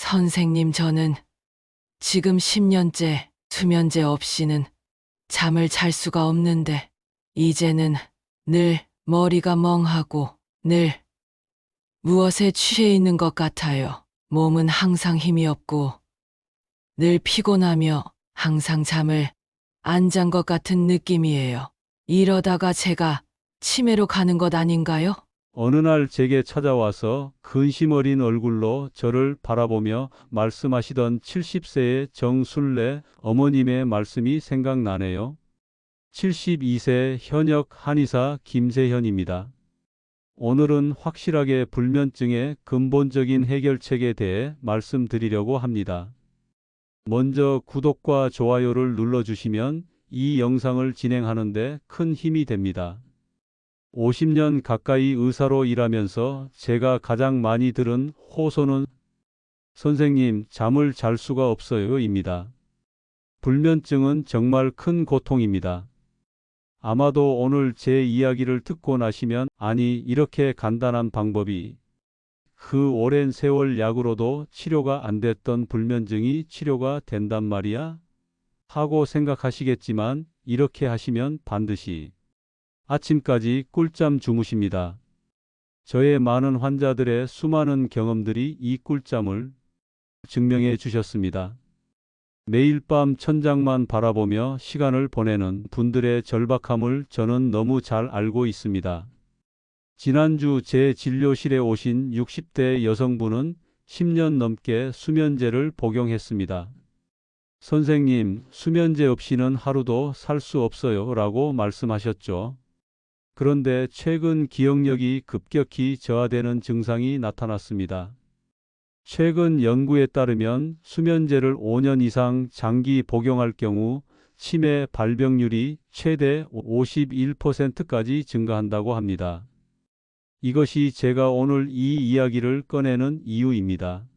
선생님, 저는 지금 10년째 수면제 없이는 잠을 잘 수가 없는데, 이제는 늘 머리가 멍하고 늘 무엇에 취해 있는 것 같아요. 몸은 항상 힘이 없고 늘 피곤하며 항상 잠을 안 잔 것 같은 느낌이에요. 이러다가 제가 치매로 가는 것 아닌가요? 어느 날 제게 찾아와서 근심 어린 얼굴로 저를 바라보며 말씀하시던 70세의 정순례 어머님의 말씀이 생각나네요. 72세 현역 한의사 김세현입니다. 오늘은 확실하게 불면증의 근본적인 해결책에 대해 말씀드리려고 합니다. 먼저 구독과 좋아요를 눌러주시면 이 영상을 진행하는 데 큰 힘이 됩니다. 50년 가까이 의사로 일하면서 제가 가장 많이 들은 호소는 "선생님, 잠을 잘 수가 없어요"입니다. 불면증은 정말 큰 고통입니다. 아마도 오늘 제 이야기를 듣고 나시면 "아니, 이렇게 간단한 방법이 그 오랜 세월 약으로도 치료가 안 됐던 불면증이 치료가 된단 말이야?" 하고 생각하시겠지만, 이렇게 하시면 반드시 아침까지 꿀잠 주무십니다. 저의 많은 환자들의 수많은 경험들이 이 꿀잠을 증명해 주셨습니다. 매일 밤 천장만 바라보며 시간을 보내는 분들의 절박함을 저는 너무 잘 알고 있습니다. 지난주 제 진료실에 오신 60대 여성분은 10년 넘게 수면제를 복용했습니다. "선생님, 수면제 없이는 하루도 살 수 없어요" 라고 말씀하셨죠. 그런데 최근 기억력이 급격히 저하되는 증상이 나타났습니다. 최근 연구에 따르면 수면제를 5년 이상 장기 복용할 경우 치매 발병률이 최대 51%까지 증가한다고 합니다. 이것이 제가 오늘 이 이야기를 꺼내는 이유입니다.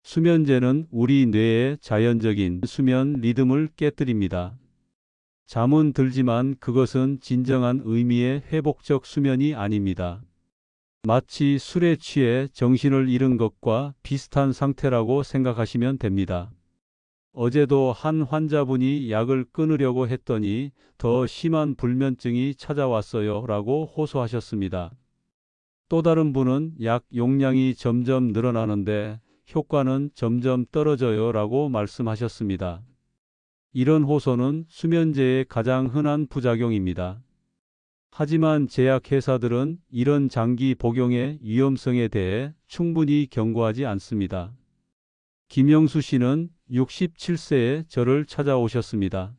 수면제는 우리 뇌의 자연적인 수면 리듬을 깨뜨립니다. 잠은 들지만 그것은 진정한 의미의 회복적 수면이 아닙니다. 마치 술에 취해 정신을 잃은 것과 비슷한 상태라고 생각하시면 됩니다. 어제도 한 환자분이 약을 끊으려고 했더니 더 심한 불면증이 찾아왔어요 라고 호소하셨습니다. 또 다른 분은 약 용량이 점점 늘어나는데 효과는 점점 떨어져요 라고 말씀하셨습니다. 이런 호소는 수면제의 가장 흔한 부작용입니다. 하지만 제약회사들은 이런 장기 복용의 위험성에 대해 충분히 경고하지 않습니다. 김영수 씨는 67세에 저를 찾아오셨습니다.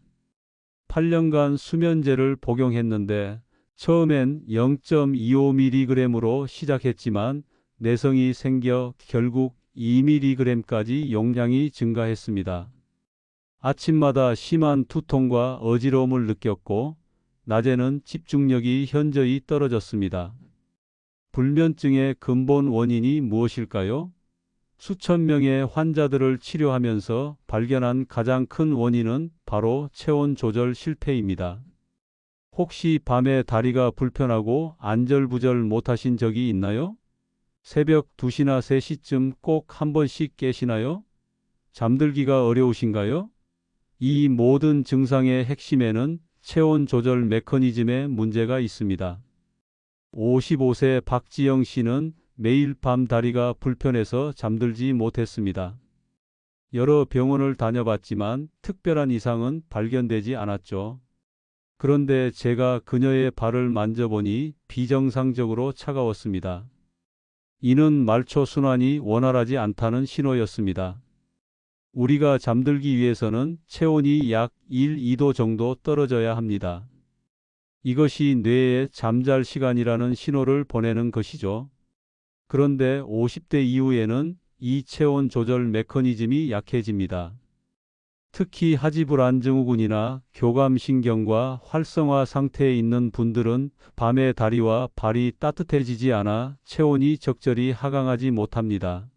8년간 수면제를 복용했는데 처음엔 0.25mg으로 시작했지만 내성이 생겨 결국 2mg까지 용량이 증가했습니다. 아침마다 심한 두통과 어지러움을 느꼈고 낮에는 집중력이 현저히 떨어졌습니다. 불면증의 근본 원인이 무엇일까요? 수천 명의 환자들을 치료하면서 발견한 가장 큰 원인은 바로 체온 조절 실패입니다. 혹시 밤에 다리가 불편하고 안절부절 못하신 적이 있나요? 새벽 2시나 3시쯤 꼭 한 번씩 깨시나요? 잠들기가 어려우신가요? 이 모든 증상의 핵심에는 체온 조절 메커니즘에 문제가 있습니다. 55세 박지영 씨는 매일 밤 다리가 불편해서 잠들지 못했습니다. 여러 병원을 다녀봤지만 특별한 이상은 발견되지 않았죠. 그런데 제가 그녀의 발을 만져보니 비정상적으로 차가웠습니다. 이는 말초 순환이 원활하지 않다는 신호였습니다. 우리가 잠들기 위해서는 체온이 약 1, 2도 정도 떨어져야 합니다. 이것이 뇌에 잠잘 시간이라는 신호를 보내는 것이죠. 그런데 50대 이후에는 이 체온 조절 메커니즘이 약해집니다. 특히 하지불안 증후군이나 교감신경과 활성화 상태에 있는 분들은 밤에 다리와 발이 따뜻해지지 않아 체온이 적절히 하강하지 못합니다.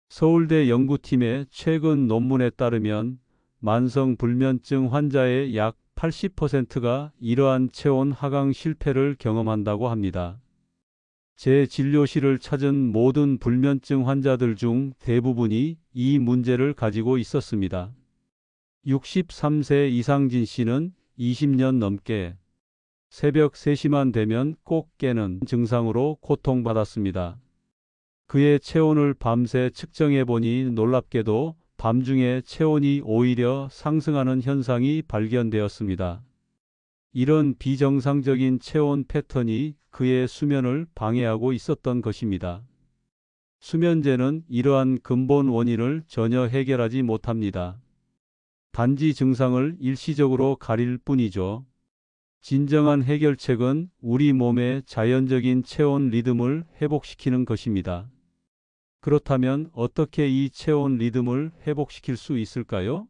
서울대 연구팀의 최근 논문에 따르면 만성 불면증 환자의 약 80%가 이러한 체온 하강 실패를 경험한다고 합니다. 제 진료실을 찾은 모든 불면증 환자들 중 대부분이 이 문제를 가지고 있었습니다. 63세 이상진 씨는 20년 넘게 새벽 3시만 되면 꼭 깨는 증상으로 고통받았습니다. 그의 체온을 밤새 측정해 보니 놀랍게도 밤중에 체온이 오히려 상승하는 현상이 발견되었습니다. 이런 비정상적인 체온 패턴이 그의 수면을 방해하고 있었던 것입니다. 수면제는 이러한 근본 원인을 전혀 해결하지 못합니다. 단지 증상을 일시적으로 가릴 뿐이죠. 진정한 해결책은 우리 몸의 자연적인 체온 리듬을 회복시키는 것입니다. 그렇다면 어떻게 이 체온 리듬을 회복시킬 수 있을까요?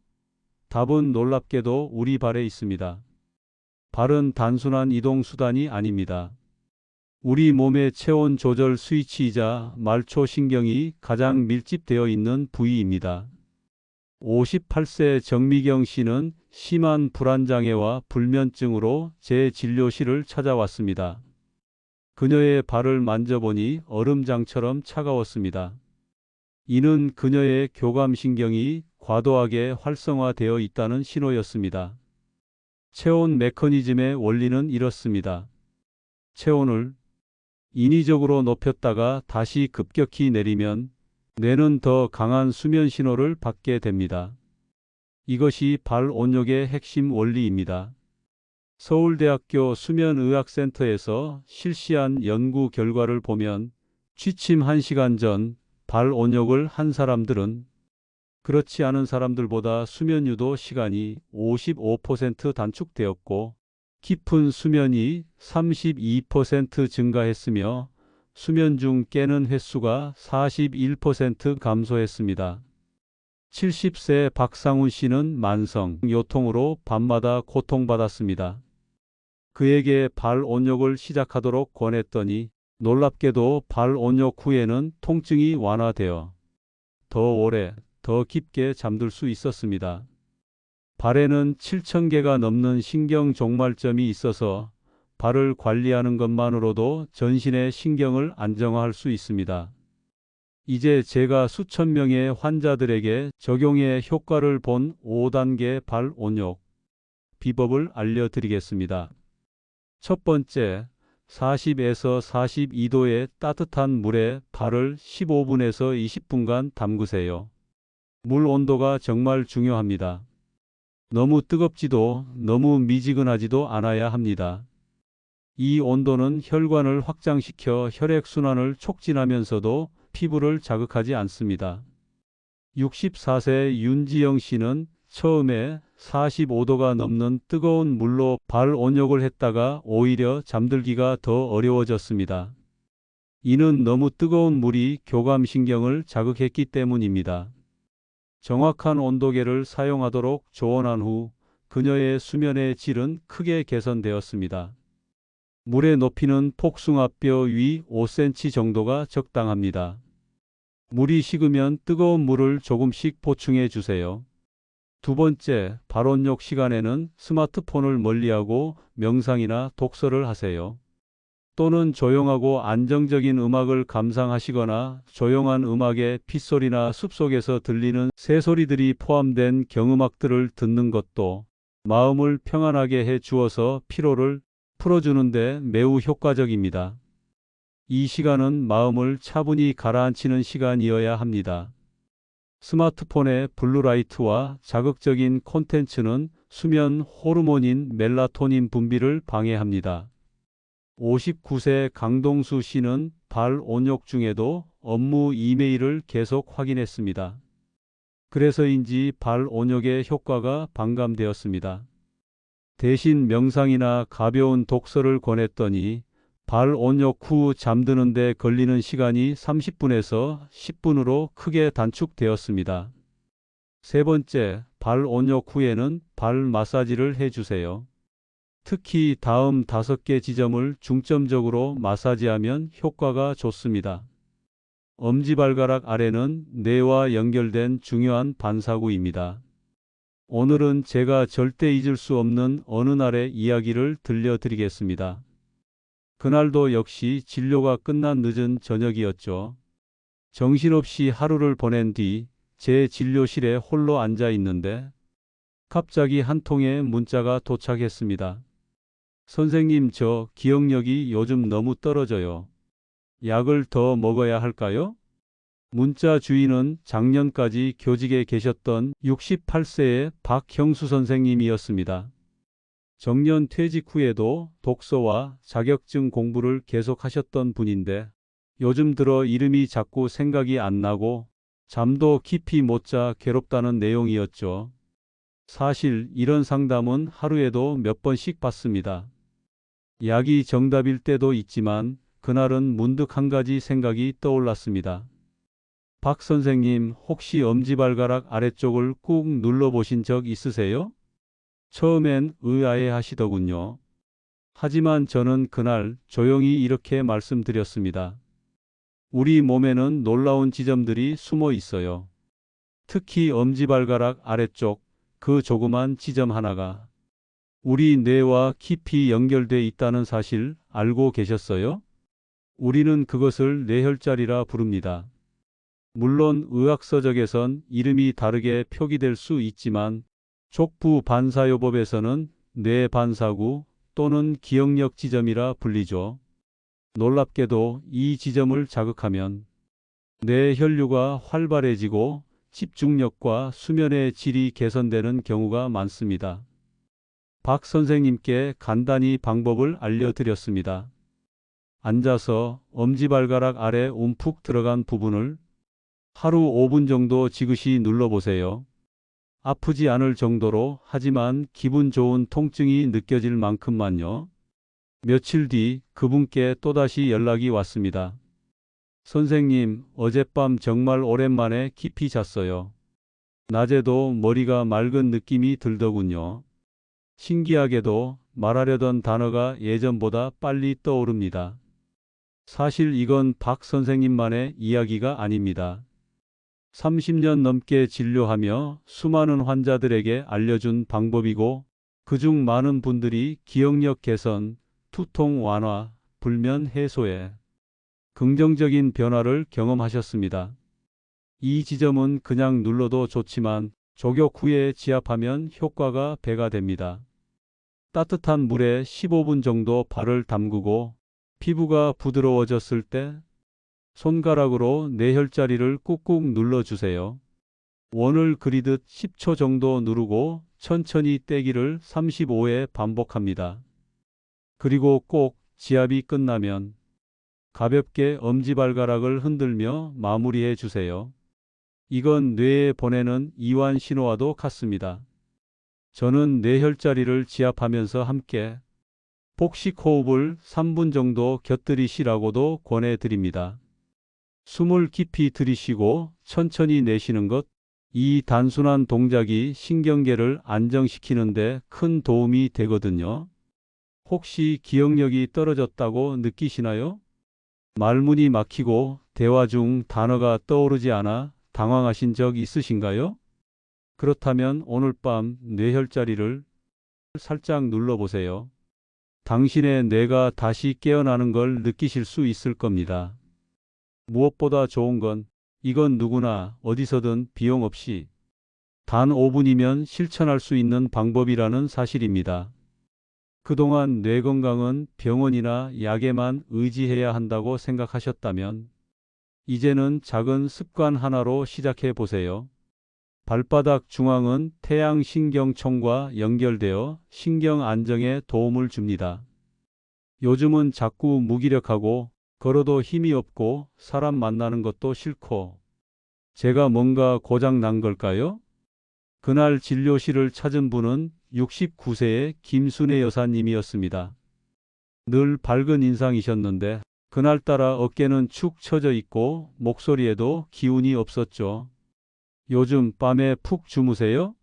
답은 놀랍게도 우리 발에 있습니다. 발은 단순한 이동 수단이 아닙니다. 우리 몸의 체온 조절 스위치이자 말초신경이 가장 밀집되어 있는 부위입니다. 58세 정미경 씨는 심한 불안장애와 불면증으로 제 진료실을 찾아왔습니다. 그녀의 발을 만져보니 얼음장처럼 차가웠습니다. 이는 그녀의 교감신경이 과도하게 활성화되어 있다는 신호였습니다. 체온 메커니즘의 원리는 이렇습니다. 체온을 인위적으로 높였다가 다시 급격히 내리면 뇌는 더 강한 수면 신호를 받게 됩니다. 이것이 발 온욕의 핵심 원리입니다. 서울대학교 수면의학센터에서 실시한 연구 결과를 보면 취침 1시간 전 발 온욕을 한 사람들은 그렇지 않은 사람들보다 수면 유도 시간이 55% 단축되었고 깊은 수면이 32% 증가했으며 수면 중 깨는 횟수가 41% 감소했습니다. 70세 박상훈 씨는 만성 요통으로 밤마다 고통받았습니다. 그에게 발 온욕을 시작하도록 권했더니 놀랍게도 발 온욕 후에는 통증이 완화되어 더 오래, 더 깊게 잠들 수 있었습니다. 발에는 7,000개가 넘는 신경 종말점이 있어서 발을 관리하는 것만으로도 전신의 신경을 안정화할 수 있습니다. 이제 제가 수천 명의 환자들에게 적용해 효과를 본 5단계 발 온욕 비법을 알려드리겠습니다. 첫 번째, 40에서 42도의 따뜻한 물에 발을 15분에서 20분간 담그세요. 물 온도가 정말 중요합니다. 너무 뜨겁지도 너무 미지근하지도 않아야 합니다. 이 온도는 혈관을 확장시켜 혈액순환을 촉진하면서도 피부를 자극하지 않습니다. 64세 윤지영 씨는 처음에 45도가 넘는 뜨거운 물로 발 온욕을 했다가 오히려 잠들기가 더 어려워졌습니다. 이는 너무 뜨거운 물이 교감신경을 자극했기 때문입니다. 정확한 온도계를 사용하도록 조언한 후 그녀의 수면의 질은 크게 개선되었습니다. 물의 높이는 복숭아뼈 위 5cm 정도가 적당합니다. 물이 식으면 뜨거운 물을 조금씩 보충해 주세요. 두 번째, 발온욕 시간에는 스마트폰을 멀리하고 명상이나 독서를 하세요. 또는 조용하고 안정적인 음악을 감상하시거나 조용한 음악에 빗소리나 숲속에서 들리는 새소리들이 포함된 경음악들을 듣는 것도 마음을 평안하게 해 주어서 피로를 풀어주는데 매우 효과적입니다. 이 시간은 마음을 차분히 가라앉히는 시간이어야 합니다. 스마트폰의 블루라이트와 자극적인 콘텐츠는 수면 호르몬인 멜라토닌 분비를 방해합니다. 59세 강동수 씨는 발 온욕 중에도 업무 이메일을 계속 확인했습니다. 그래서인지 발 온욕의 효과가 반감되었습니다. 대신 명상이나 가벼운 독서를 권했더니 발 온욕 후 잠드는 데 걸리는 시간이 30분에서 10분으로 크게 단축되었습니다. 세 번째, 발 온욕 후에는 발 마사지를 해주세요. 특히 다음 5개 지점을 중점적으로 마사지하면 효과가 좋습니다. 엄지발가락 아래는 뇌와 연결된 중요한 반사구입니다. 오늘은 제가 절대 잊을 수 없는 어느 날의 이야기를 들려드리겠습니다. 그날도 역시 진료가 끝난 늦은 저녁이었죠. 정신없이 하루를 보낸 뒤 제 진료실에 홀로 앉아 있는데 갑자기 한 통의 문자가 도착했습니다. 선생님, 저 기억력이 요즘 너무 떨어져요. 약을 더 먹어야 할까요? 문자 주인은 작년까지 교직에 계셨던 68세의 박형수 선생님이었습니다. 정년 퇴직 후에도 독서와 자격증 공부를 계속하셨던 분인데 요즘 들어 이름이 자꾸 생각이 안 나고 잠도 깊이 못 자 괴롭다는 내용이었죠. 사실 이런 상담은 하루에도 몇 번씩 받습니다. 약이 정답일 때도 있지만 그날은 문득 한 가지 생각이 떠올랐습니다. 박 선생님, 혹시 엄지발가락 아래쪽을 꾹 눌러보신 적 있으세요? 처음엔 의아해 하시더군요. 하지만 저는 그날 조용히 이렇게 말씀드렸습니다. 우리 몸에는 놀라운 지점들이 숨어 있어요. 특히 엄지발가락 아래쪽 그 조그만 지점 하나가 우리 뇌와 깊이 연결돼 있다는 사실 알고 계셨어요? 우리는 그것을 뇌혈자리라 부릅니다. 물론 의학서적에선 이름이 다르게 표기될 수 있지만 족부 반사요법에서는 뇌반사구 또는 기억력 지점이라 불리죠. 놀랍게도 이 지점을 자극하면 뇌 혈류가 활발해지고 집중력과 수면의 질이 개선되는 경우가 많습니다. 박 선생님께 간단히 방법을 알려드렸습니다. 앉아서 엄지발가락 아래 움푹 들어간 부분을 하루 5분 정도 지그시 눌러보세요. 아프지 않을 정도로, 하지만 기분 좋은 통증이 느껴질 만큼만요. 며칠 뒤 그분께 또다시 연락이 왔습니다. 선생님, 어젯밤 정말 오랜만에 깊이 잤어요. 낮에도 머리가 맑은 느낌이 들더군요. 신기하게도 말하려던 단어가 예전보다 빨리 떠오릅니다. 사실 이건 박 선생님만의 이야기가 아닙니다. 30년 넘게 진료하며 수많은 환자들에게 알려준 방법이고 그중 많은 분들이 기억력 개선, 두통 완화, 불면 해소에 긍정적인 변화를 경험하셨습니다. 이 지점은 그냥 눌러도 좋지만 족욕 후에 지압하면 효과가 배가 됩니다. 따뜻한 물에 15분 정도 발을 담그고 피부가 부드러워졌을 때 손가락으로 뇌혈자리를 꾹꾹 눌러주세요. 원을 그리듯 10초 정도 누르고 천천히 떼기를 35회 반복합니다. 그리고 꼭 지압이 끝나면 가볍게 엄지발가락을 흔들며 마무리해 주세요. 이건 뇌에 보내는 이완 신호와도 같습니다. 저는 뇌혈자리를 지압하면서 함께 복식 호흡을 3분 정도 곁들이시라고도 권해드립니다. 숨을 깊이 들이쉬고 천천히 내쉬는 것, 이 단순한 동작이 신경계를 안정시키는 데 큰 도움이 되거든요. 혹시 기억력이 떨어졌다고 느끼시나요? 말문이 막히고 대화 중 단어가 떠오르지 않아 당황하신 적 있으신가요? 그렇다면 오늘 밤 뇌혈자리를 살짝 눌러보세요. 당신의 뇌가 다시 깨어나는 걸 느끼실 수 있을 겁니다. 무엇보다 좋은 건 이건 누구나 어디서든 비용 없이 단 5분이면 실천할 수 있는 방법이라는 사실입니다. 그동안 뇌 건강은 병원이나 약에만 의지해야 한다고 생각하셨다면 이제는 작은 습관 하나로 시작해 보세요. 발바닥 중앙은 태양신경총과 연결되어 신경 안정에 도움을 줍니다. 요즘은 자꾸 무기력하고 걸어도 힘이 없고 사람 만나는 것도 싫고 제가 뭔가 고장 난 걸까요? 그날 진료실을 찾은 분은 69세의 김순애 여사님이었습니다. 늘 밝은 인상이셨는데 그날따라 어깨는 축 처져 있고 목소리에도 기운이 없었죠. 요즘 밤에 푹 주무세요?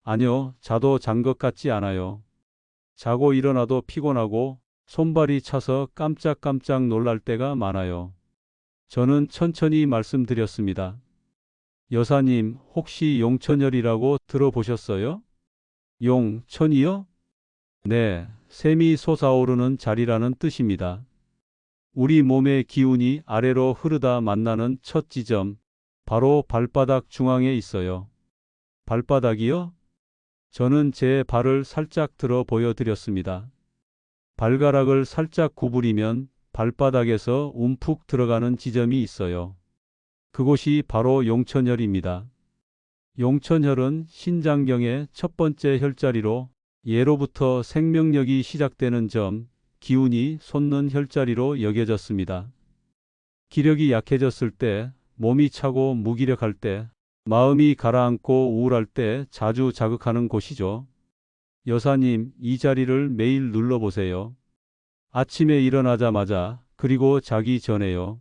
아니요, 자도 잔 것 같지 않아요. 자고 일어나도 피곤하고 손발이 차서 깜짝깜짝 놀랄 때가 많아요. 저는 천천히 말씀드렸습니다. 여사님, 혹시 용천열이라고 들어보셨어요? 용천이요? 네, 샘이 솟아오르는 자리라는 뜻입니다. 우리 몸의 기운이 아래로 흐르다 만나는 첫 지점, 바로 발바닥 중앙에 있어요. 발바닥이요? 저는 제 발을 살짝 들어 보여드렸습니다. 발가락을 살짝 구부리면 발바닥에서 움푹 들어가는 지점이 있어요. 그곳이 바로 용천혈입니다. 용천혈은 신장경의 첫 번째 혈자리로 예로부터 생명력이 시작되는 점, 기운이 솟는 혈자리로 여겨졌습니다. 기력이 약해졌을 때, 몸이 차고 무기력할 때, 마음이 가라앉고 우울할 때 자주 자극하는 곳이죠. 여사님, 이 자리를 매일 눌러보세요. 아침에 일어나자마자, 그리고 자기 전에요.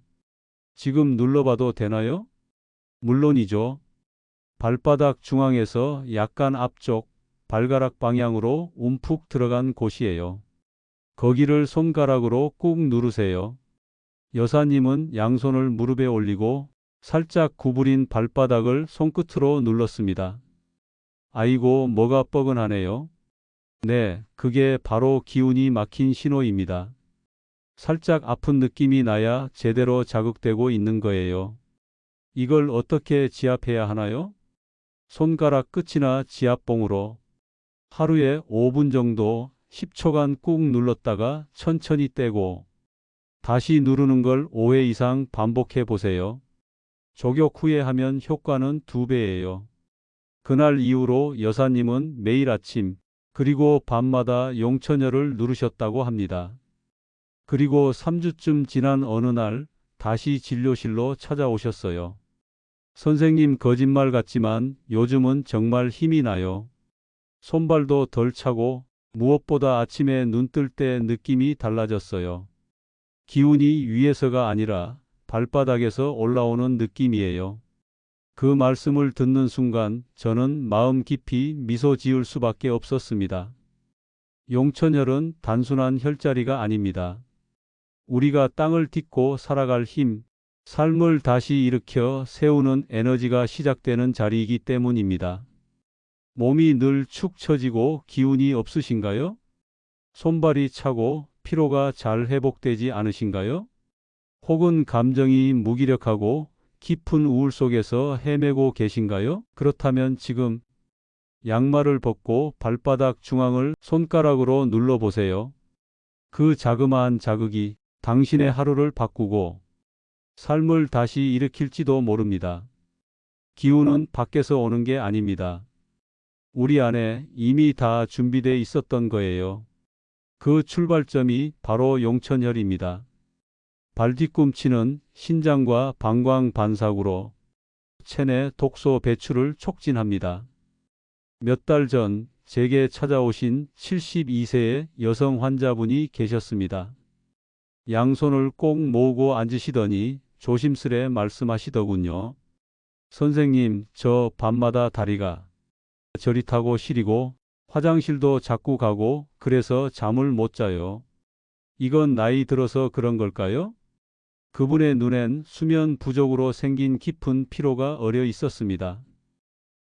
지금 눌러봐도 되나요? 물론이죠. 발바닥 중앙에서 약간 앞쪽, 발가락 방향으로 움푹 들어간 곳이에요. 거기를 손가락으로 꾹 누르세요. 여사님은 양손을 무릎에 올리고 살짝 구부린 발바닥을 손끝으로 눌렀습니다. 아이고, 뭐가 뻐근하네요. 네, 그게 바로 기운이 막힌 신호입니다. 살짝 아픈 느낌이 나야 제대로 자극되고 있는 거예요. 이걸 어떻게 지압해야 하나요? 손가락 끝이나 지압봉으로 하루에 5분 정도 10초간 꾹 눌렀다가 천천히 떼고 다시 누르는 걸 5회 이상 반복해 보세요. 조격 후에 하면 효과는 2배예요. 그날 이후로 여사님은 매일 아침 그리고 밤마다 용천혈을 누르셨다고 합니다. 그리고 3주쯤 지난 어느 날 다시 진료실로 찾아오셨어요. 선생님, 거짓말 같지만 요즘은 정말 힘이 나요. 손발도 덜 차고 무엇보다 아침에 눈 뜰 때 느낌이 달라졌어요. 기운이 위에서가 아니라 발바닥에서 올라오는 느낌이에요. 그 말씀을 듣는 순간 저는 마음 깊이 미소 지을 수밖에 없었습니다. 용천혈은 단순한 혈자리가 아닙니다. 우리가 땅을 딛고 살아갈 힘, 삶을 다시 일으켜 세우는 에너지가 시작되는 자리이기 때문입니다. 몸이 늘 축 처지고 기운이 없으신가요? 손발이 차고 피로가 잘 회복되지 않으신가요? 혹은 감정이 무기력하고 깊은 우울 속에서 헤매고 계신가요? 그렇다면 지금 양말을 벗고 발바닥 중앙을 손가락으로 눌러보세요. 그 자그마한 자극이 당신의 하루를 바꾸고 삶을 다시 일으킬지도 모릅니다. 기운은 밖에서 오는 게 아닙니다. 우리 안에 이미 다 준비되어 있었던 거예요. 그 출발점이 바로 용천혈입니다. 발뒤꿈치는 신장과 방광 반사구로 체내 독소 배출을 촉진합니다. 몇 달 전 제게 찾아오신 72세의 여성 환자분이 계셨습니다. 양손을 꼭 모으고 앉으시더니 조심스레 말씀하시더군요. 선생님, 저 밤마다 다리가 저릿하고 시리고 화장실도 자꾸 가고 그래서 잠을 못 자요. 이건 나이 들어서 그런 걸까요? 그분의 눈엔 수면 부족으로 생긴 깊은 피로가 어려 있었습니다.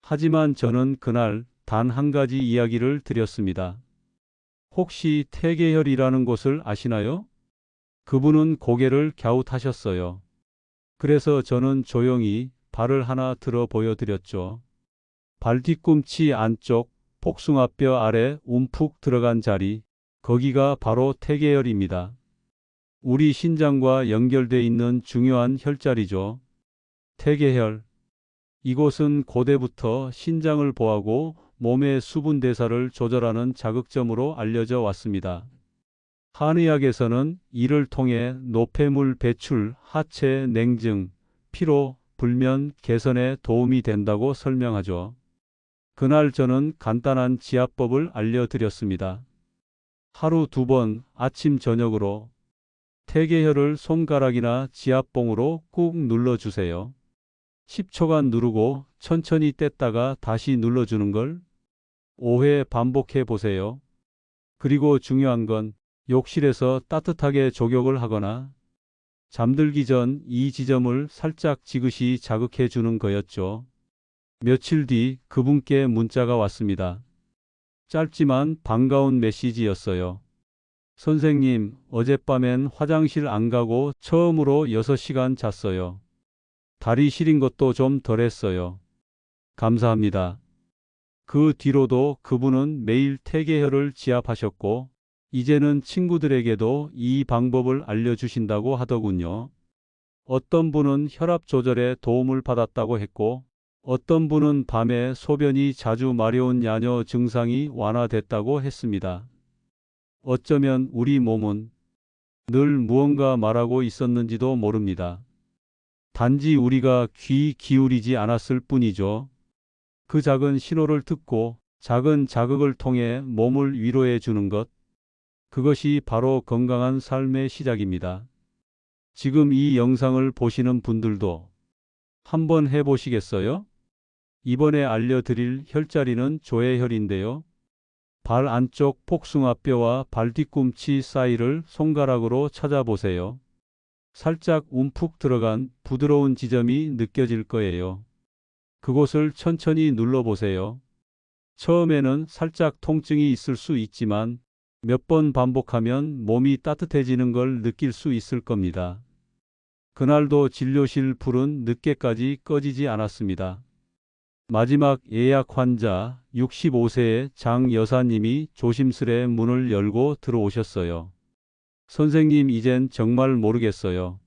하지만 저는 그날 단 한 가지 이야기를 드렸습니다. 혹시 태계혈이라는 곳을 아시나요? 그분은 고개를 갸웃하셨어요. 그래서 저는 조용히 발을 하나 들어 보여드렸죠. 발 뒤꿈치 안쪽 복숭아뼈 아래 움푹 들어간 자리, 거기가 바로 태계혈입니다. 우리 신장과 연결돼 있는 중요한 혈자리죠. 태계혈. 이곳은 고대부터 신장을 보하고 몸의 수분 대사를 조절하는 자극점으로 알려져 왔습니다. 한의학에서는 이를 통해 노폐물 배출, 하체 냉증, 피로, 불면 개선에 도움이 된다고 설명하죠. 그날 저는 간단한 지압법을 알려드렸습니다. 하루 2번 아침 저녁으로 태계혈을 손가락이나 지압봉으로 꾹 눌러주세요. 10초간 누르고 천천히 뗐다가 다시 눌러주는 걸 5회 반복해 보세요. 그리고 중요한 건 욕실에서 따뜻하게 족욕을 하거나 잠들기 전 이 지점을 살짝 지그시 자극해 주는 거였죠. 며칠 뒤 그분께 문자가 왔습니다. 짧지만 반가운 메시지였어요. 선생님, 어젯밤엔 화장실 안 가고 처음으로 6시간 잤어요. 다리 시린 것도 좀 덜했어요. 감사합니다. 그 뒤로도 그분은 매일 태계혈을 지압하셨고, 이제는 친구들에게도 이 방법을 알려주신다고 하더군요. 어떤 분은 혈압 조절에 도움을 받았다고 했고, 어떤 분은 밤에 소변이 자주 마려운 야뇨 증상이 완화됐다고 했습니다. 어쩌면 우리 몸은 늘 무언가 말하고 있었는지도 모릅니다. 단지 우리가 귀 기울이지 않았을 뿐이죠. 그 작은 신호를 듣고 작은 자극을 통해 몸을 위로해 주는 것, 그것이 바로 건강한 삶의 시작입니다. 지금 이 영상을 보시는 분들도 한번 해보시겠어요? 이번에 알려드릴 혈자리는 조회혈인데요. 발 안쪽 복숭아뼈와 발 뒤꿈치 사이를 손가락으로 찾아보세요. 살짝 움푹 들어간 부드러운 지점이 느껴질 거예요. 그곳을 천천히 눌러보세요. 처음에는 살짝 통증이 있을 수 있지만 몇 번 반복하면 몸이 따뜻해지는 걸 느낄 수 있을 겁니다. 그날도 진료실 불은 늦게까지 꺼지지 않았습니다. 마지막 예약 환자 65세의 장 여사님이 조심스레 문을 열고 들어오셨어요. 선생님, 이젠 정말 모르겠어요.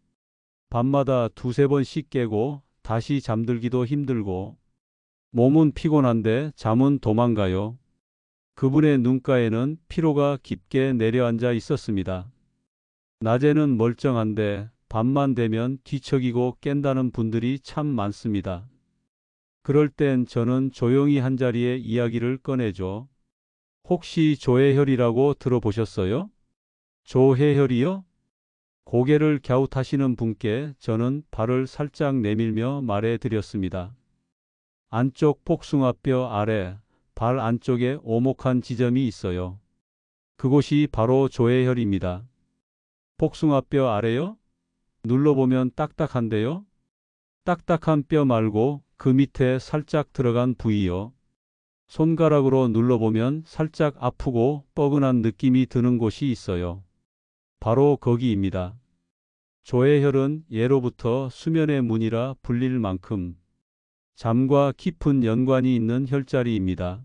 밤마다 두세 번씩 깨고 다시 잠들기도 힘들고 몸은 피곤한데 잠은 도망가요. 그분의 눈가에는 피로가 깊게 내려앉아 있었습니다. 낮에는 멀쩡한데 밤만 되면 뒤척이고 깬다는 분들이 참 많습니다. 그럴 땐 저는 조용히 한자리에 이야기를 꺼내죠. 혹시 조회혈이라고 들어보셨어요? 조회혈이요? 고개를 갸웃하시는 분께 저는 발을 살짝 내밀며 말해드렸습니다. 안쪽 복숭아뼈 아래 발 안쪽에 오목한 지점이 있어요. 그곳이 바로 조회혈입니다. 복숭아뼈 아래요? 눌러보면 딱딱한데요? 딱딱한 뼈 말고 그 밑에 살짝 들어간 부위요. 손가락으로 눌러보면 살짝 아프고 뻐근한 느낌이 드는 곳이 있어요. 바로 거기입니다. 조회혈은 예로부터 수면의 문이라 불릴 만큼 잠과 깊은 연관이 있는 혈자리입니다.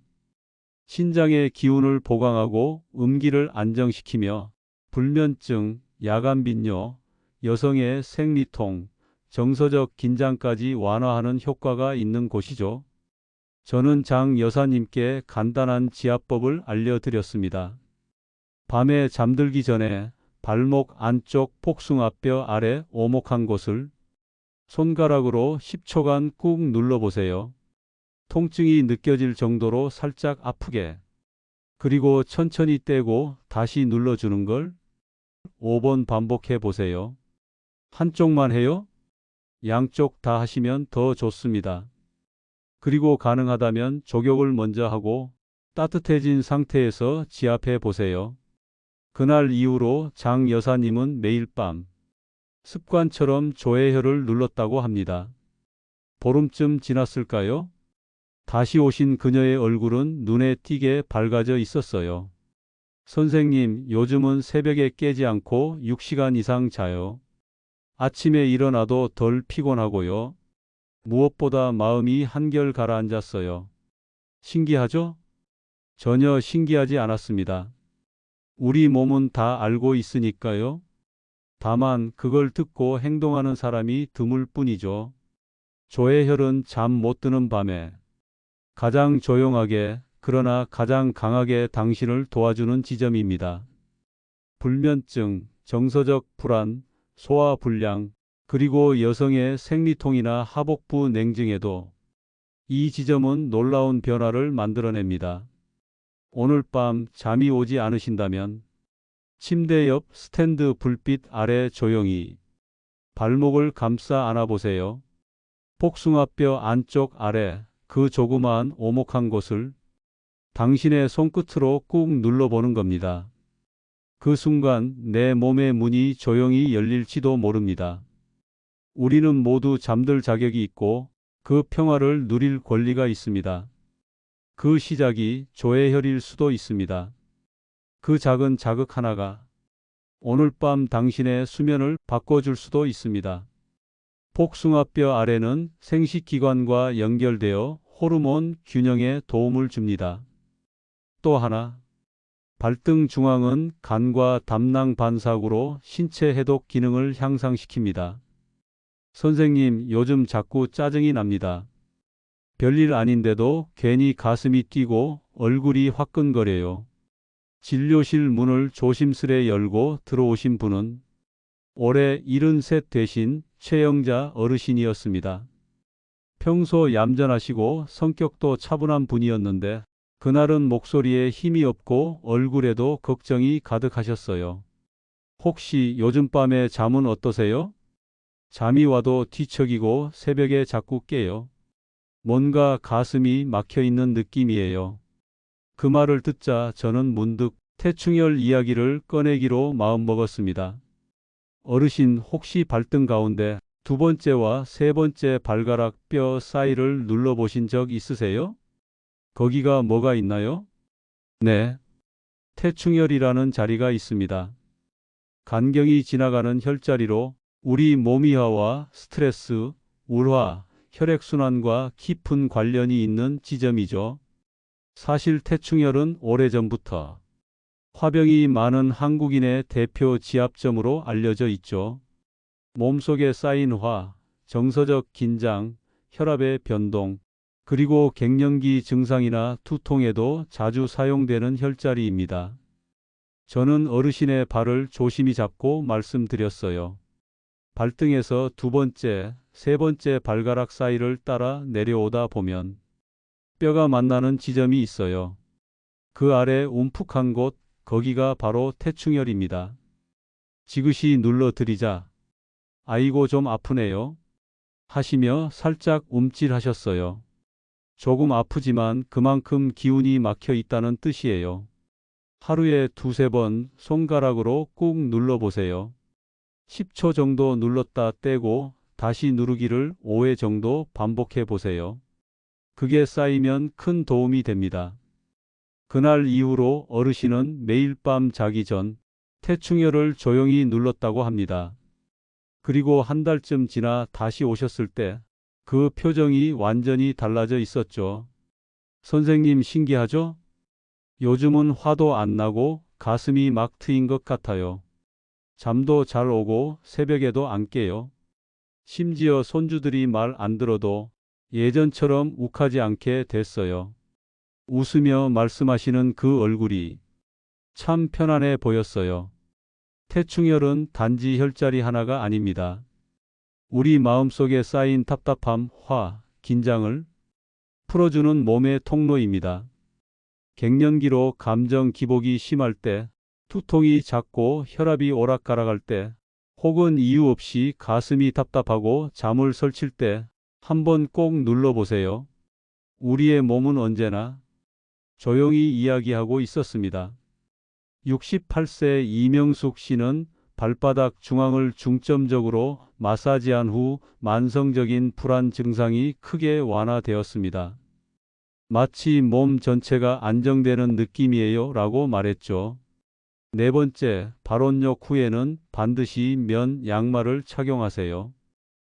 신장의 기운을 보강하고 음기를 안정시키며 불면증, 야간빈뇨, 여성의 생리통, 정서적 긴장까지 완화하는 효과가 있는 곳이죠. 저는 장 여사님께 간단한 지압법을 알려드렸습니다. 밤에 잠들기 전에 발목 안쪽 복숭아뼈 아래 오목한 곳을 손가락으로 10초간 꾹 눌러보세요. 통증이 느껴질 정도로 살짝 아프게. 그리고 천천히 떼고 다시 눌러주는 걸 5번 반복해 보세요. 한쪽만 해요? 양쪽 다 하시면 더 좋습니다. 그리고 가능하다면 족욕을 먼저 하고 따뜻해진 상태에서 지압해 보세요. 그날 이후로 장 여사님은 매일 밤 습관처럼 조회혈을 눌렀다고 합니다. 보름쯤 지났을까요? 다시 오신 그녀의 얼굴은 눈에 띄게 밝아져 있었어요. 선생님, 요즘은 새벽에 깨지 않고 6시간 이상 자요. 아침에 일어나도 덜 피곤하고요. 무엇보다 마음이 한결 가라앉았어요. 신기하죠? 전혀 신기하지 않았습니다. 우리 몸은 다 알고 있으니까요. 다만 그걸 듣고 행동하는 사람이 드물 뿐이죠. 조회혈은 잠 못 드는 밤에 가장 조용하게 그러나 가장 강하게 당신을 도와주는 지점입니다. 불면증, 정서적 불안, 소화불량, 그리고 여성의 생리통이나 하복부 냉증에도 이 지점은 놀라운 변화를 만들어냅니다. 오늘 밤 잠이 오지 않으신다면 침대 옆 스탠드 불빛 아래 조용히 발목을 감싸 안아보세요. 복숭아뼈 안쪽 아래 그 조그마한 오목한 곳을 당신의 손끝으로 꾹 눌러보는 겁니다. 그 순간 내 몸의 문이 조용히 열릴지도 모릅니다. 우리는 모두 잠들 자격이 있고 그 평화를 누릴 권리가 있습니다. 그 시작이 조회혈일 수도 있습니다. 그 작은 자극 하나가 오늘 밤 당신의 수면을 바꿔줄 수도 있습니다. 복숭아뼈 아래는 생식기관과 연결되어 호르몬 균형에 도움을 줍니다. 또 하나, 발등 중앙은 간과 담낭 반사구로 신체 해독 기능을 향상시킵니다. 선생님, 요즘 자꾸 짜증이 납니다. 별일 아닌데도 괜히 가슴이 뛰고 얼굴이 화끈거려요. 진료실 문을 조심스레 열고 들어오신 분은 올해 73 되신 최영자 어르신이었습니다. 평소 얌전하시고 성격도 차분한 분이었는데 그날은 목소리에 힘이 없고 얼굴에도 걱정이 가득하셨어요. 혹시 요즘 밤에 잠은 어떠세요? 잠이 와도 뒤척이고 새벽에 자꾸 깨요. 뭔가 가슴이 막혀 있는 느낌이에요. 그 말을 듣자 저는 문득 태충혈 이야기를 꺼내기로 마음먹었습니다. 어르신, 혹시 발등 가운데 두 번째와 세 번째 발가락 뼈 사이를 눌러보신 적 있으세요? 거기가 뭐가 있나요? 네, 태충혈이라는 자리가 있습니다. 간경이 지나가는 혈자리로 우리 몸이화와 스트레스, 우화, 혈액순환과 깊은 관련이 있는 지점이죠. 사실 태충혈은 오래전부터 화병이 많은 한국인의 대표 지압점으로 알려져 있죠. 몸속에 쌓인 화, 정서적 긴장, 혈압의 변동, 그리고 갱년기 증상이나 두통에도 자주 사용되는 혈자리입니다. 저는 어르신의 발을 조심히 잡고 말씀드렸어요. 발등에서 두 번째, 세 번째 발가락 사이를 따라 내려오다 보면 뼈가 만나는 지점이 있어요. 그 아래 움푹한 곳, 거기가 바로 태충혈입니다. 지그시 눌러드리자 아이고 좀 아프네요 하시며 살짝 움찔하셨어요. 조금 아프지만 그만큼 기운이 막혀 있다는 뜻이에요. 하루에 두세 번 손가락으로 꾹 눌러보세요. 10초 정도 눌렀다 떼고 다시 누르기를 5회 정도 반복해 보세요. 그게 쌓이면 큰 도움이 됩니다. 그날 이후로 어르신은 매일 밤 자기 전 태충혈을 조용히 눌렀다고 합니다. 그리고 한 달쯤 지나 다시 오셨을 때 그 표정이 완전히 달라져 있었죠. 선생님, 신기하죠? 요즘은 화도 안 나고 가슴이 막 트인 것 같아요. 잠도 잘 오고 새벽에도 안 깨요. 심지어 손주들이 말 안 들어도 예전처럼 욱하지 않게 됐어요. 웃으며 말씀하시는 그 얼굴이 참 편안해 보였어요. 태충혈은 단지 혈자리 하나가 아닙니다. 우리 마음속에 쌓인 답답함, 화, 긴장을 풀어주는 몸의 통로입니다. 갱년기로 감정 기복이 심할 때, 두통이 잦고 혈압이 오락가락할 때, 혹은 이유 없이 가슴이 답답하고 잠을 설칠 때 한번 꼭 눌러보세요. 우리의 몸은 언제나 조용히 이야기하고 있었습니다. 68세 이명숙 씨는 발바닥 중앙을 중점적으로 마사지한 후 만성적인 불안 증상이 크게 완화되었습니다. 마치 몸 전체가 안정되는 느낌이에요 라고 말했죠. 네 번째, 발원욕 후에는 반드시 면 양말을 착용하세요.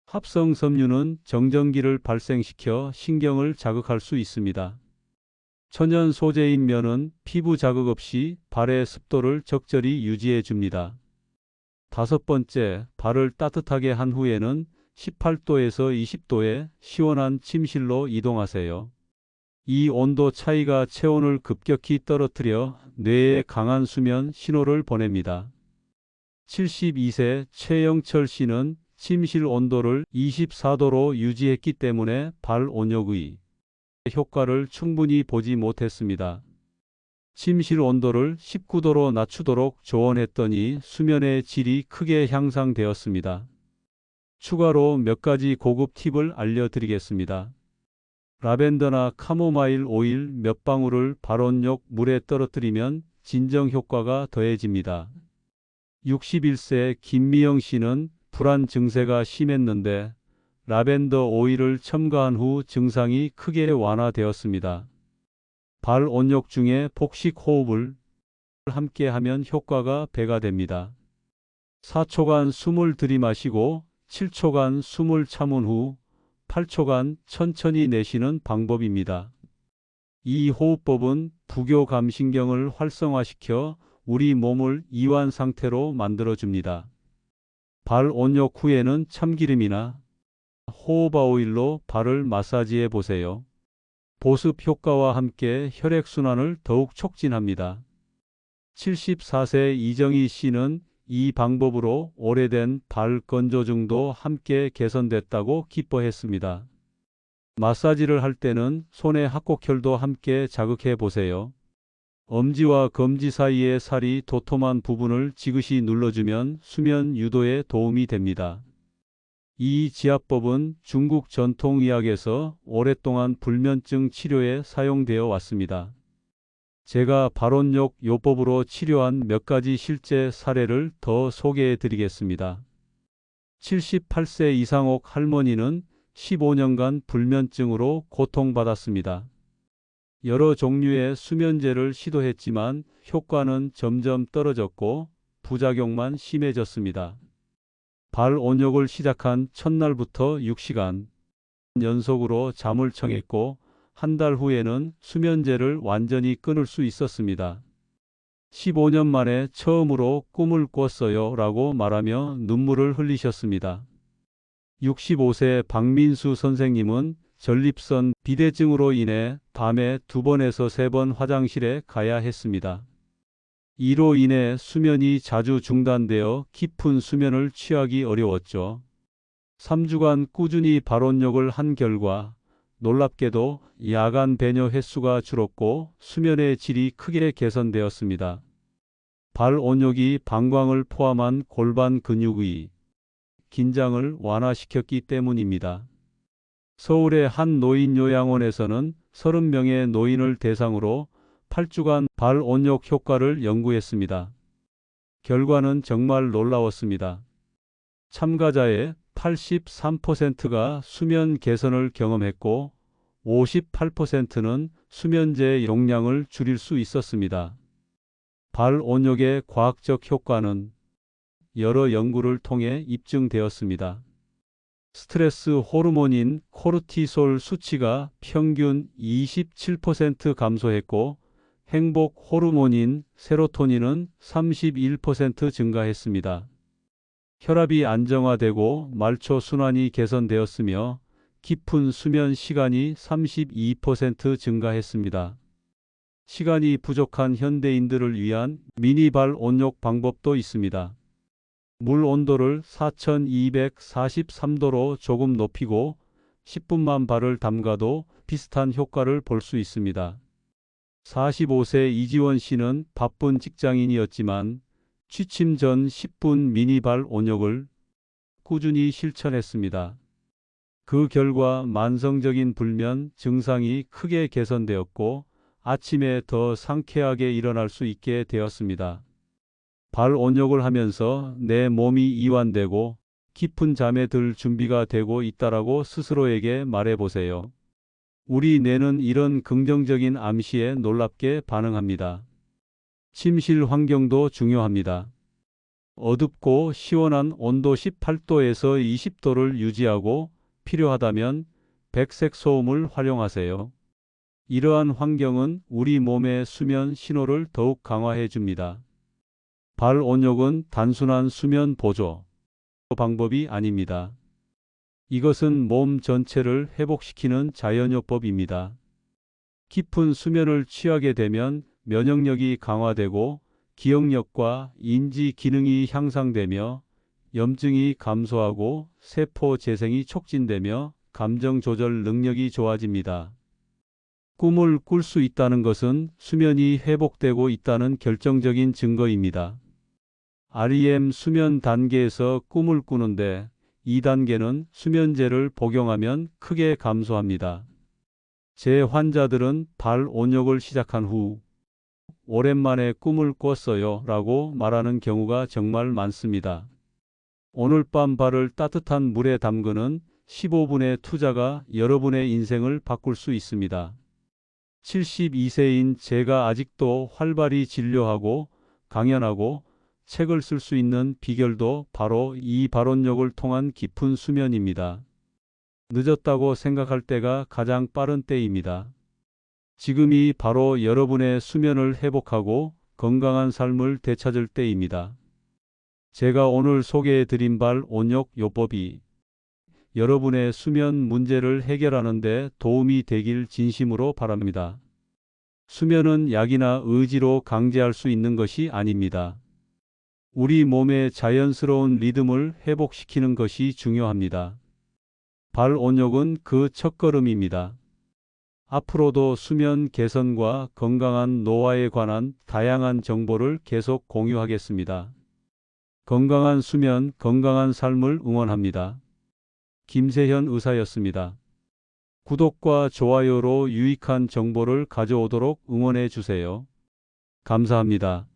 합성 섬유는 정전기를 발생시켜 신경을 자극할 수 있습니다. 천연 소재인 면은 피부 자극 없이 발의 습도를 적절히 유지해 줍니다. 다섯 번째, 발을 따뜻하게 한 후에는 18도에서 20도의 시원한 침실로 이동하세요. 이 온도 차이가 체온을 급격히 떨어뜨려 뇌에 강한 수면 신호를 보냅니다. 72세 최영철 씨는 침실 온도를 24도로 유지했기 때문에 발 온욕의 효과를 충분히 보지 못했습니다. 침실 온도를 19도로 낮추도록 조언했더니 수면의 질이 크게 향상되었습니다. 추가로 몇 가지 고급 팁을 알려드리겠습니다. 라벤더나 카모마일 오일 몇 방울을 발원욕 물에 떨어뜨리면 진정 효과가 더해집니다. 61세 김미영 씨는 불안 증세가 심했는데 라벤더 오일을 첨가한 후 증상이 크게 완화되었습니다. 발 온욕 중에 복식 호흡을 함께 하면 효과가 배가 됩니다. 4초간 숨을 들이마시고 7초간 숨을 참은 후 8초간 천천히 내쉬는 방법입니다. 이 호흡법은 부교감신경을 활성화시켜 우리 몸을 이완 상태로 만들어줍니다. 발 온욕 후에는 참기름이나 호호바 오일로 발을 마사지해 보세요. 보습 효과와 함께 혈액순환을 더욱 촉진합니다. 74세 이정희 씨는 이 방법으로 오래된 발 건조증도 함께 개선됐다고 기뻐했습니다. 마사지를 할 때는 손의 합곡혈도 함께 자극해 보세요. 엄지와 검지 사이의 살이 도톰한 부분을 지그시 눌러주면 수면 유도에 도움이 됩니다. 이 지압법은 중국 전통의학에서 오랫동안 불면증 치료에 사용되어 왔습니다. 제가 발온욕 요법으로 치료한 몇 가지 실제 사례를 더 소개해 드리겠습니다. 78세 이상옥 할머니는 15년간 불면증으로 고통받았습니다. 여러 종류의 수면제를 시도했지만 효과는 점점 떨어졌고 부작용만 심해졌습니다. 발 온욕을 시작한 첫날부터 6시간 연속으로 잠을 청했고 한 달 후에는 수면제를 완전히 끊을 수 있었습니다. 15년 만에 처음으로 꿈을 꿨어요 라고 말하며 눈물을 흘리셨습니다. 65세 박민수 선생님은 전립선 비대증으로 인해 밤에 2번에서 3번 화장실에 가야 했습니다. 이로 인해 수면이 자주 중단되어 깊은 수면을 취하기 어려웠죠. 3주간 꾸준히 발온욕을 한 결과 놀랍게도 야간 배뇨 횟수가 줄었고 수면의 질이 크게 개선되었습니다. 발온욕이 방광을 포함한 골반 근육의 긴장을 완화시켰기 때문입니다. 서울의 한 노인요양원에서는 30명의 노인을 대상으로 8주간 발온욕 효과를 연구했습니다. 결과는 정말 놀라웠습니다. 참가자의 83%가 수면 개선을 경험했고 58%는 수면제 용량을 줄일 수 있었습니다. 발온욕의 과학적 효과는 여러 연구를 통해 입증되었습니다. 스트레스 호르몬인 코르티솔 수치가 평균 27% 감소했고 행복 호르몬인 세로토닌은 31% 증가했습니다. 혈압이 안정화되고 말초 순환이 개선되었으며 깊은 수면 시간이 32% 증가했습니다. 시간이 부족한 현대인들을 위한 미니 발온욕 방법도 있습니다. 물 온도를 4243도로 조금 높이고 10분만 발을 담가도 비슷한 효과를 볼 수 있습니다. 45세 이지원 씨는 바쁜 직장인이었지만 취침 전 10분 미니발 온욕을 꾸준히 실천했습니다. 그 결과 만성적인 불면 증상이 크게 개선되었고 아침에 더 상쾌하게 일어날 수 있게 되었습니다. 발 온욕을 하면서 내 몸이 이완되고 깊은 잠에 들 준비가 되고 있다라고 스스로에게 말해보세요. 우리 뇌는 이런 긍정적인 암시에 놀랍게 반응합니다. 침실 환경도 중요합니다. 어둡고 시원한 온도 18도에서 20도를 유지하고 필요하다면 백색 소음을 활용하세요. 이러한 환경은 우리 몸의 수면 신호를 더욱 강화해 줍니다. 발온욕은 단순한 수면 보조 방법이 아닙니다. 이것은 몸 전체를 회복시키는 자연요법입니다. 깊은 수면을 취하게 되면 면역력이 강화되고 기억력과 인지 기능이 향상되며 염증이 감소하고 세포 재생이 촉진되며 감정 조절 능력이 좋아집니다. 꿈을 꿀 수 있다는 것은 수면이 회복되고 있다는 결정적인 증거입니다. REM 수면 단계에서 꿈을 꾸는데 2단계는 수면제를 복용하면 크게 감소합니다. 제 환자들은 발온욕을 시작한 후 오랜만에 꿈을 꿨어요 라고 말하는 경우가 정말 많습니다. 오늘 밤 발을 따뜻한 물에 담그는 15분의 투자가 여러분의 인생을 바꿀 수 있습니다. 72세인 제가 아직도 활발히 진료하고 강연하고 책을 쓸 수 있는 비결도 바로 이 발원력을 통한 깊은 수면입니다. 늦었다고 생각할 때가 가장 빠른 때입니다. 지금이 바로 여러분의 수면을 회복하고 건강한 삶을 되찾을 때입니다. 제가 오늘 소개해 드린 발원력 요법이 여러분의 수면 문제를 해결하는 데 도움이 되길 진심으로 바랍니다. 수면은 약이나 의지로 강제할 수 있는 것이 아닙니다. 우리 몸의 자연스러운 리듬을 회복시키는 것이 중요합니다. 발원력은 그 첫걸음입니다. 앞으로도 수면 개선과 건강한 노화에 관한 다양한 정보를 계속 공유하겠습니다. 건강한 수면, 건강한 삶을 응원합니다. 김세현 의사였습니다. 구독과 좋아요로 유익한 정보를 가져오도록 응원해 주세요. 감사합니다.